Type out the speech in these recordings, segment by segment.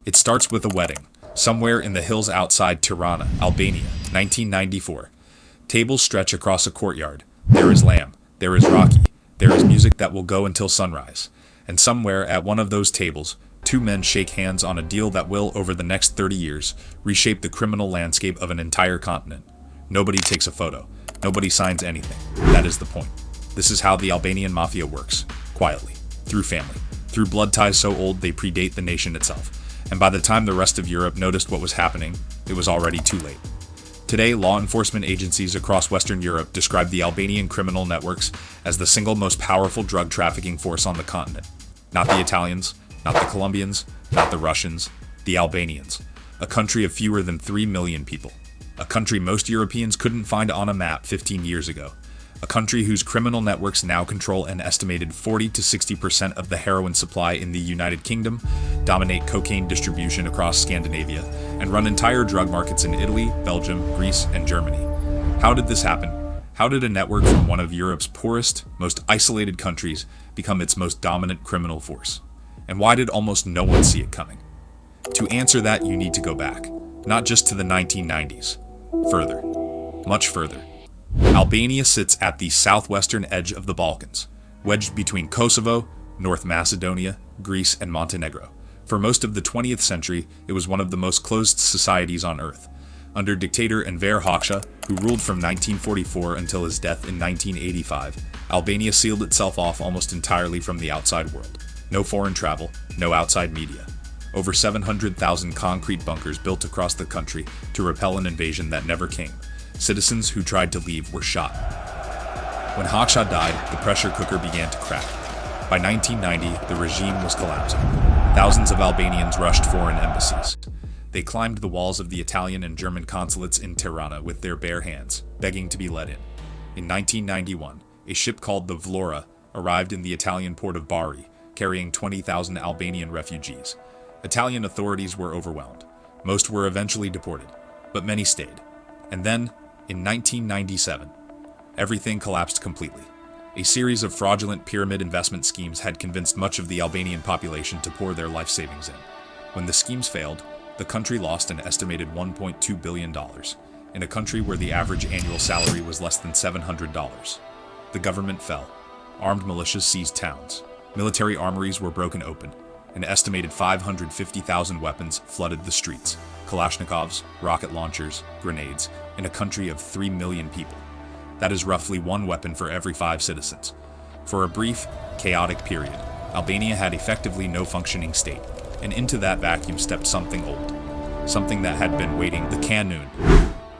It starts with a wedding, somewhere in the hills outside Tirana, Albania, 1994. Tables stretch across a courtyard. There is lamb, there is Rocky, there is music that will go until sunrise. And somewhere at one of those tables, two men shake hands on a deal that will, over the next 30 years, reshape the criminal landscape of an entire continent. Nobody takes a photo. Nobody signs anything. That is the point. This is how the Albanian Mafia works. Quietly. Through family. Through blood ties so old they predate the nation itself. And by the time the rest of Europe noticed what was happening, it was already too late. Today, law enforcement agencies across Western Europe describe the Albanian criminal networks as the single most powerful drug trafficking force on the continent. Not the Italians, not the Colombians, not the Russians, the Albanians. A country of fewer than 3 million people. A country most Europeans couldn't find on a map 15 years ago. A country whose criminal networks now control an estimated 40 to 60% of the heroin supply in the United Kingdom, dominate cocaine distribution across Scandinavia, and run entire drug markets in Italy, Belgium, Greece, and Germany. How did this happen? How did a network from one of Europe's poorest, most isolated countries become its most dominant criminal force? And why did almost no one see it coming? To answer that, you need to go back, not just to the 1990s. Further. Much further. Albania sits at the southwestern edge of the Balkans, wedged between Kosovo, North Macedonia, Greece, and Montenegro. For most of the 20th century, it was one of the most closed societies on earth. Under dictator Enver Hoxha, who ruled from 1944 until his death in 1985, Albania sealed itself off almost entirely from the outside world. No foreign travel, no outside media. Over 700,000 concrete bunkers built across the country to repel an invasion that never came. Citizens who tried to leave were shot. When Hoxha died, the pressure cooker began to crack. By 1990, the regime was collapsing. Thousands of Albanians rushed foreign embassies. They climbed the walls of the Italian and German consulates in Tirana with their bare hands, begging to be let in. In 1991, a ship called the Vlora arrived in the Italian port of Bari, carrying 20,000 Albanian refugees. Italian authorities were overwhelmed. Most were eventually deported, but many stayed. And then, in 1997, everything collapsed completely. A series of fraudulent pyramid investment schemes had convinced much of the Albanian population to pour their life savings in. When the schemes failed, the country lost an estimated $1.2 billion, in a country where the average annual salary was less than $700. The government fell. Armed militias seized towns. Military armories were broken open. An estimated 550,000 weapons flooded the streets. Kalashnikovs, rocket launchers, grenades, in a country of 3 million people. That is roughly one weapon for every 5 citizens. For a brief, chaotic period, Albania had effectively no functioning state, and into that vacuum stepped something old. Something that had been waiting, the Kanun.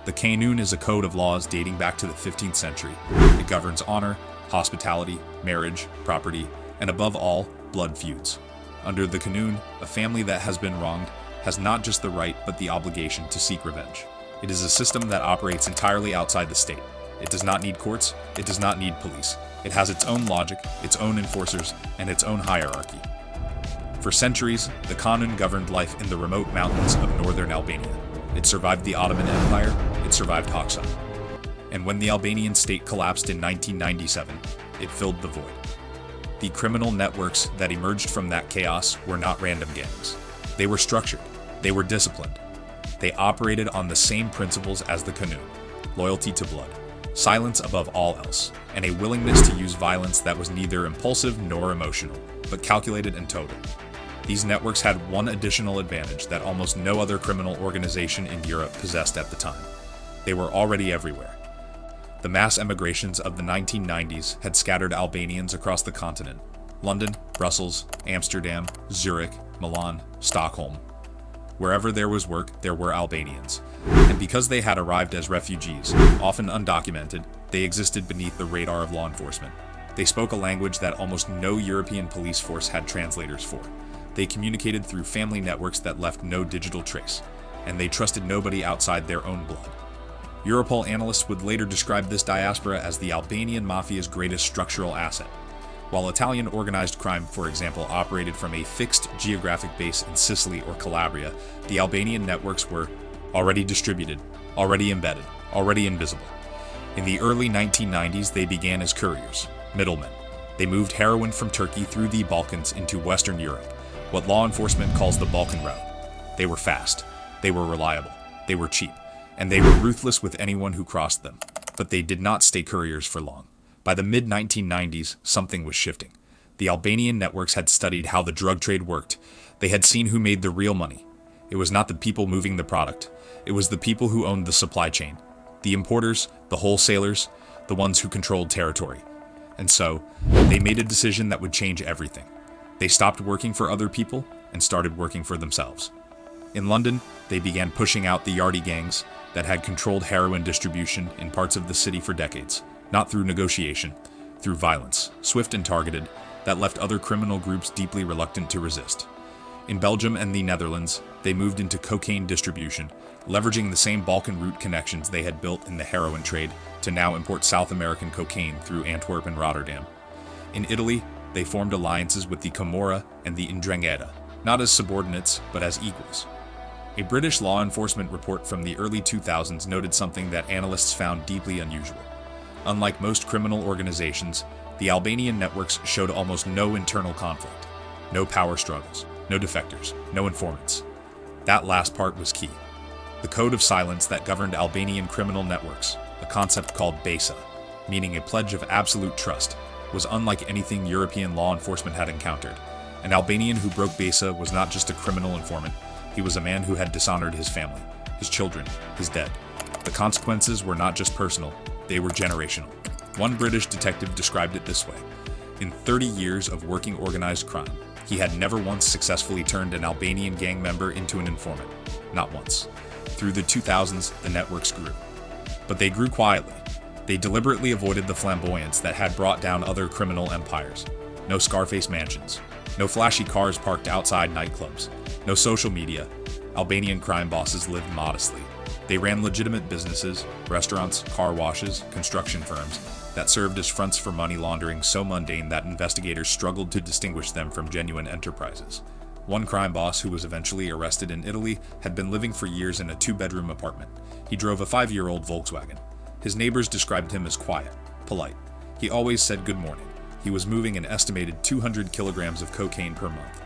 The Kanun is a code of laws dating back to the 15th century. It governs honor, hospitality, marriage, property, and above all, blood feuds. Under the Kanun, a family that has been wronged has not just the right but the obligation to seek revenge. It is a system that operates entirely outside the state. It does not need courts, it does not need police. It has its own logic, its own enforcers, and its own hierarchy. For centuries, the Kanun governed life in the remote mountains of northern Albania. It survived the Ottoman Empire, it survived Hoxha. And when the Albanian state collapsed in 1997, it filled the void. The criminal networks that emerged from that chaos were not random gangs. They were structured. They were disciplined. They operated on the same principles as the Kanun: loyalty to blood, silence above all else, and a willingness to use violence that was neither impulsive nor emotional, but calculated and total. These networks had one additional advantage that almost no other criminal organization in Europe possessed at the time. They were already everywhere. The mass emigrations of the 1990s had scattered Albanians across the continent: London, Brussels, Amsterdam, Zurich, Milan, Stockholm. Wherever there was work, there were Albanians. And because they had arrived as refugees, often undocumented, they existed beneath the radar of law enforcement. They spoke a language that almost no European police force had translators for. They communicated through family networks that left no digital trace, and they trusted nobody outside their own blood. Europol analysts would later describe this diaspora as the Albanian Mafia's greatest structural asset. While Italian organized crime, for example, operated from a fixed geographic base in Sicily or Calabria, the Albanian networks were already distributed, already embedded, already invisible. In the early 1990s, they began as couriers, middlemen. They moved heroin from Turkey through the Balkans into Western Europe, what law enforcement calls the Balkan route. They were fast. They were reliable. They were cheap. And they were ruthless with anyone who crossed them. But they did not stay couriers for long. By the mid-1990s, something was shifting. The Albanian networks had studied how the drug trade worked. They had seen who made the real money. It was not the people moving the product. It was the people who owned the supply chain. The importers, the wholesalers, the ones who controlled territory. And so, they made a decision that would change everything. They stopped working for other people and started working for themselves. In London, they began pushing out the Yardie gangs that had controlled heroin distribution in parts of the city for decades, not through negotiation, through violence, swift and targeted, that left other criminal groups deeply reluctant to resist. In Belgium and the Netherlands, they moved into cocaine distribution, leveraging the same Balkan route connections they had built in the heroin trade to now import South American cocaine through Antwerp and Rotterdam. In Italy, they formed alliances with the Camorra and the 'Ndrangheta, not as subordinates, but as equals. A British law enforcement report from the early 2000s noted something that analysts found deeply unusual. Unlike most criminal organizations, the Albanian networks showed almost no internal conflict, no power struggles, no defectors, no informants. That last part was key. The code of silence that governed Albanian criminal networks, a concept called besa, meaning a pledge of absolute trust, was unlike anything European law enforcement had encountered. An Albanian who broke besa was not just a criminal informant, he was a man who had dishonored his family, his children, his dead. The consequences were not just personal, they were generational. One British detective described it this way: in 30 years of working organized crime, he had never once successfully turned an Albanian gang member into an informant. Not once. Through the 2000s, the networks grew. But they grew quietly. They deliberately avoided the flamboyance that had brought down other criminal empires. No Scarface mansions. No flashy cars parked outside nightclubs. No social media. Albanian crime bosses lived modestly. They ran legitimate businesses, restaurants, car washes, construction firms, that served as fronts for money laundering so mundane that investigators struggled to distinguish them from genuine enterprises. One crime boss who was eventually arrested in Italy had been living for years in a 2-bedroom apartment. He drove a 5-year-old Volkswagen. His neighbors described him as quiet, polite. He always said good morning. He was moving an estimated 200 kilograms of cocaine per month.